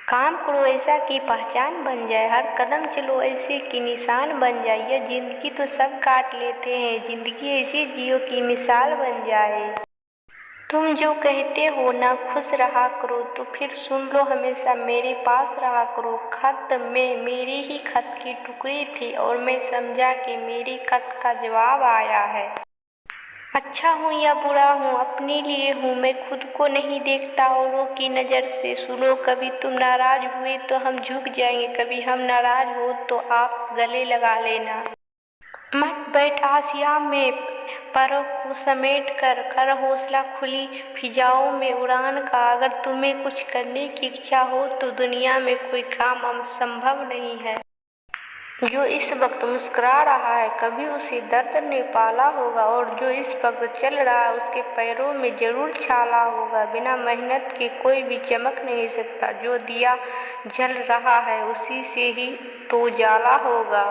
काम करो ऐसा कि पहचान बन जाए, हर कदम चलो ऐसे कि निशान बन जाए। यह जिंदगी तो सब काट लेते हैं, जिंदगी ऐसी जियो कि मिसाल बन जाए। तुम जो कहते हो ना खुश रहा करो, तो फिर सुन लो हमेशा मेरे पास रहा करो। खत में मेरी ही खत की टुकड़ी थी और मैं समझा कि मेरी खत का जवाब आया है। अच्छा हूँ या बुरा हूँ अपने लिए हूँ, मैं खुद को नहीं देखता औरों की नज़र से। सुनो, कभी तुम नाराज हुए तो हम झुक जाएंगे, कभी हम नाराज हो तो आप गले लगा लेना। मत बैठ आसिया में पैरों को समेट कर हौसला खुली फिजाओं में उड़ान का। अगर तुम्हें कुछ करने की इच्छा हो तो दुनिया में कोई काम असंभव नहीं है। जो इस वक्त मुस्कुरा रहा है कभी उसे दर्द ने पाला होगा, और जो इस वक्त चल रहा है उसके पैरों में जरूर छाला होगा। बिना मेहनत के कोई भी चमक नहीं सकता, जो दिया जल रहा है उसी से ही तो उजाला होगा।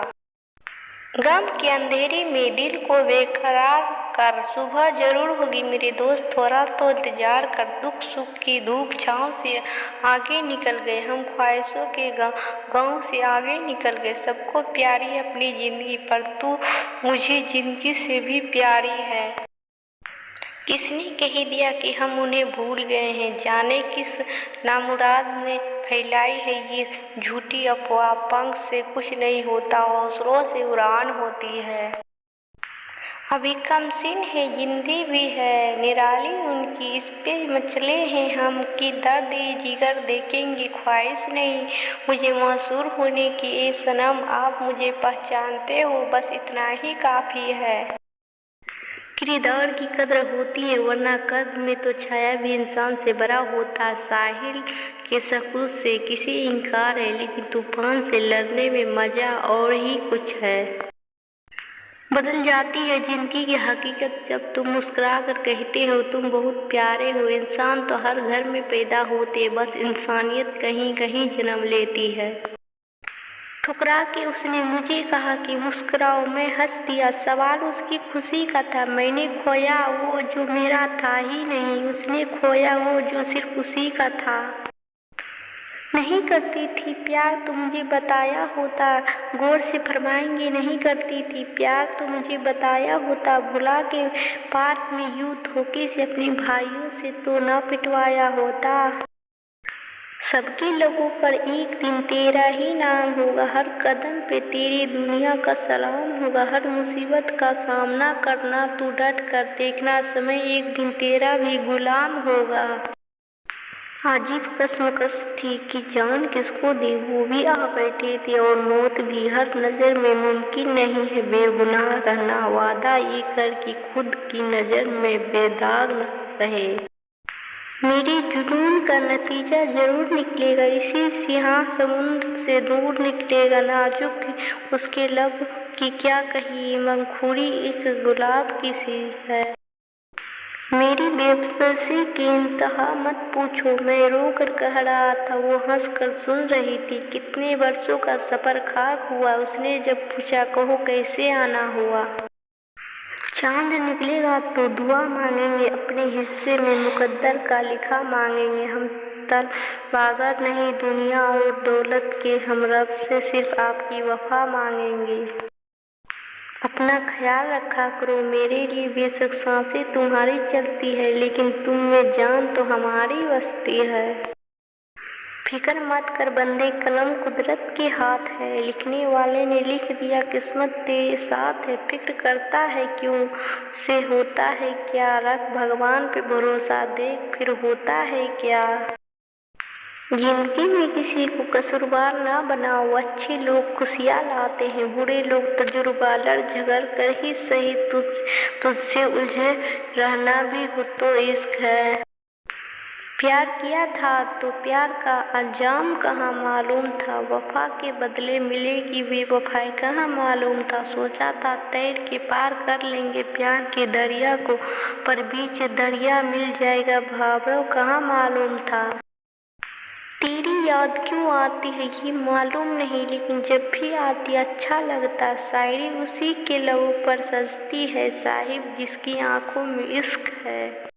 गम के अंधेरे में दिल को बेकरार कर, सुबह जरूर होगी मेरे दोस्त, थोड़ा तो इंतजार कर। दुख सुख की धूप छाँव से आगे निकल गए हम, ख्वाहिशों के गांव से आगे निकल गए। सबको प्यारी है अपनी जिंदगी, पर तू मुझे जिंदगी से भी प्यारी है। किसने कह दिया कि हम उन्हें भूल गए हैं, जाने किस नामुराद ने फैलाई है ये झूठी अफवाह। पंख से कुछ नहीं होता, हौसलों से उड़ान होती है। अभी कमसिन है जिंदगी भी है निराली उनकी, इस पे मचले हैं हम कि दर्द ये जिगर देखेंगे ख्वाहिश नहीं मुझे मशहूर होने की। ए सनम आप मुझे पहचानते हो, बस इतना ही काफ़ी है। किरदार की कद्र होती है, वरना कद में तो छाया भी इंसान से बड़ा होता। साहिल के सकूत से किसी इनकार है, लेकिन तूफान से लड़ने में मजा और ही कुछ है। बदल जाती है जिंदगी की हकीकत जब तुम मुस्कुरा कर कहते हो तुम बहुत प्यारे हो। इंसान तो हर घर में पैदा होते, बस इंसानियत कहीं कहीं जन्म लेती है। ठुकरा के उसने मुझे कहा कि मुस्कुराओ, मैं हंस दिया। सवाल उसकी खुशी का था, मैंने खोया वो जो मेरा था ही नहीं, उसने खोया वो जो सिर्फ उसी का था। नहीं करती थी प्यार तो मुझे बताया होता, गौर से फरमाएंगे नहीं करती थी प्यार तो मुझे बताया होता। भुला के पार्क में यूं धोखे से अपने भाइयों से तो न पिटवाया होता। सबके लोगों पर एक दिन तेरा ही नाम होगा, हर कदम पे तेरी दुनिया का सलाम होगा। हर मुसीबत का सामना करना तू डट कर, देखना समय एक दिन तेरा भी गुलाम होगा। अजीब कसमकस थी कि जान किसको दी, वो भी आ बैठे थे और मौत भी। हर नज़र में मुमकिन नहीं है बेगुनाह रहना, वादा ये कर कि खुद की नज़र में बेदाग न रहे। मेरे जुनून का नतीजा जरूर निकलेगा, इसी सियाह समुद्र से दूर निकलेगा। नाजुक उसके लब की क्या कही मंखुरी एक गुलाब की सी है। मेरी बेबसी की इंतहा मत पूछो, मैं रो कर कह रहा था वो हंस कर सुन रही थी। कितने वर्षों का सफर खाक हुआ, उसने जब पूछा कहो कैसे आना हुआ। चांद निकलेगा तो दुआ मांगेंगे, अपने हिस्से में मुकद्दर का लिखा मांगेंगे। हम तलबागर नहीं दुनिया और दौलत के, हम रब से सिर्फ आपकी वफा मांगेंगे। अपना ख्याल रखा करो मेरे लिए, बेशक सांसें तुम्हारी चलती है लेकिन तुम में जान तो हमारी बसती है। फिक्र मत कर बंदे, कलम कुदरत के हाथ है, लिखने वाले ने लिख दिया किस्मत तेरे साथ है। फिक्र करता है क्यों, से होता है क्या, रख भगवान पे भरोसा देख फिर होता है क्या। जिंदगी में किसी को कसूरवार ना बनाओ, अच्छे लोग खुशियाँ लाते हैं, बुरे लोग तजुर्बा लड़ झगड़ कर ही सही तुझसे उलझे रहना भी हो तो इश्क है। प्यार किया था तो प्यार का अंजाम कहाँ मालूम था, वफा के बदले मिलेगी बेवफाई कहाँ मालूम था। सोचा था तैर के पार कर लेंगे प्यार के दरिया को, पर बीच दरिया मिल जाएगा भावरों कहाँ मालूम था। तेरी याद क्यों आती है ये मालूम नहीं, लेकिन जब भी आती अच्छा लगता। शायरी उसी के लबों पर सजती है साहिब जिसकी आंखों में इश्क है।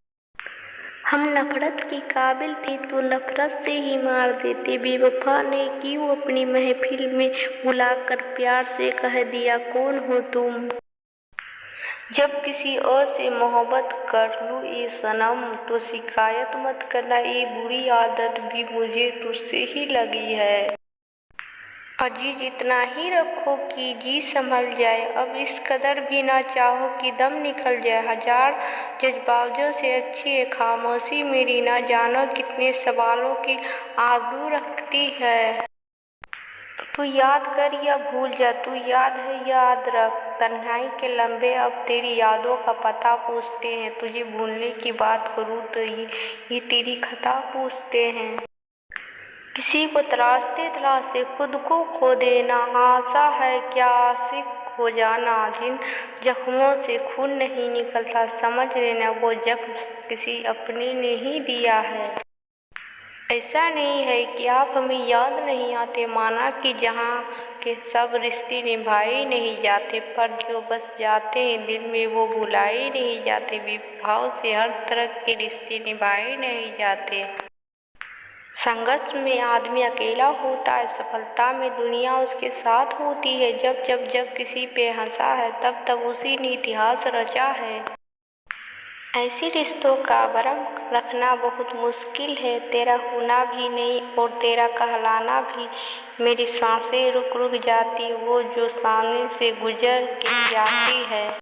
हम नफरत के काबिल थे तो नफरत से ही मार देते। बेवफा ने क्यों अपनी महफिल में बुलाकर प्यार से कह दिया कौन हो तुम। जब किसी और से मोहब्बत कर लूँ ए सनम तो शिकायत मत करना, ये बुरी आदत भी मुझे तुझसे ही लगी है। अजीज इतना ही रखो कि जी संभल जाए, अब इस कदर भी ना चाहो कि दम निकल जाए। हजार जज्बातों से अच्छी है खामोशी मेरी, ना जानो कितने सवालों की आबरू रखती है। तू याद कर या भूल जा, तू याद है याद रख, तन्हाई के लम्हे अब तेरी यादों का पता पूछते हैं। तुझे भूलने की बात करूँ तो ये तेरी खता पूछते हैं। किसी को तराशते तराशते खुद को खो देना, आशा है क्या आशिक हो जाना। जिन जख्मों से खून नहीं निकलता समझ लेना वो जख्म किसी अपने ने ही दिया है। ऐसा नहीं है कि आप हमें याद नहीं आते, माना कि जहाँ के सब रिश्ते निभाए नहीं जाते, पर जो बस जाते हैं दिल में वो भुलाए नहीं जाते। विभाव से हर तरह के रिश्ते निभाए नहीं जाते। संघर्ष में आदमी अकेला होता है, सफलता में दुनिया उसके साथ होती है। जब किसी पे हंसा है तब तब उसी ने इतिहास रचा है। ऐसे रिश्तों का भरम रखना बहुत मुश्किल है, तेरा होना भी नहीं और तेरा कहलाना भी। मेरी सांसें रुक रुक जाती वो जो सामने से गुजर के जाती है।